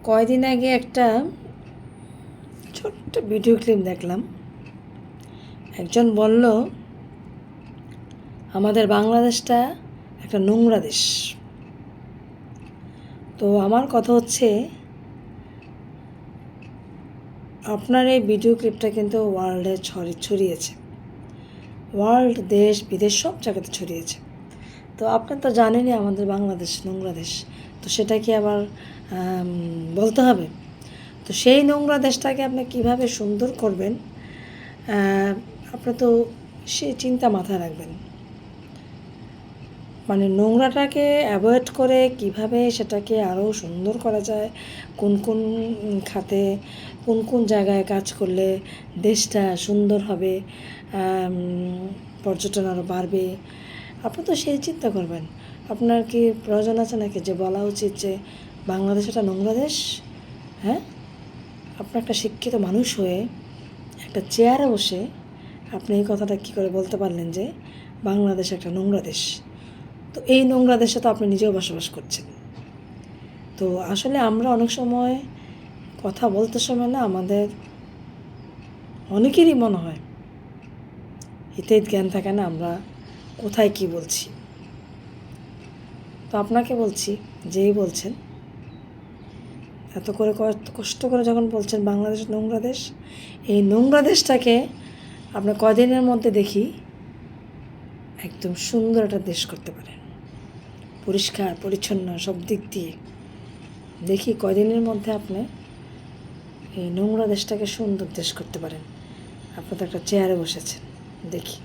কয়দিন আগে একটা ছোট্ট ভিডিও ক্লিপ দেখলাম। একজন বলল আমাদের বাংলাদেশটা একটা নোংরা দেশ। তো আমার কথা হচ্ছে, আপনার এই ভিডিও ক্লিপটা কিন্তু ওয়ার্ল্ডে ছড়িয়েছে, ওয়ার্ল্ড, দেশ বিদেশ সব জায়গাতে ছড়িয়েছে। তো আপনি তো জানেনই আমাদের বাংলাদেশ নোংরা দেশ, তো সেটা কি আবার বলতে হবে? তো সেই নোংরা দেশটাকে আপনি কিভাবে সুন্দর করবেন, আপনি তো সেই চিন্তা মাথায় রাখবেন। মানে নোংরাটাকে অ্যাভয়েড করে কিভাবে সেটাকে আরও সুন্দর করা যায়, কোন কোন খাতে কোন কোন জায়গায় কাজ করলে দেশটা সুন্দর হবে, পর্যটন আরও বাড়বে, আপনি তো সেই চিন্তা করবেন। আপনার কি প্রয়োজন আছে নাকি যে বলা উচিত যে বাংলাদেশ একটা নোংরা দেশ? হ্যাঁ, আপনি একটা শিক্ষিত মানুষ হয়ে একটা চেয়ারে বসে আপনি এই কথাটা কী করে বলতে পারলেন যে বাংলাদেশ একটা নোংরা দেশ? তো এই নোংরা দেশে তো আপনি নিজেও বসবাস করছেন। তো আসলে আমরা অনেক সময় কথা বলতে সময় না, আমাদের অনেকেরই মনে হয় হিতের জ্ঞান থাকে না আমরা কোথায় কি বলছি। তো আপনাকে বলছি, যেই বলছেন এত করে কষ্ট করে যখন বলছেন বাংলাদেশ নোংরা দেশ, এই নোংরা দেশটাকে আপনার কদিনের মধ্যে দেখি একদম সুন্দর একটা দেশ করতে পারেন, পরিষ্কার পরিচ্ছন্ন সব দিক দিয়ে। দেখি কয়দিনের মধ্যে আপনি এই নোংরা দেশটাকে সুন্দর দেশ করতে পারেন। আপনি তো একটা চেয়ারে বসেছেন, দেখি।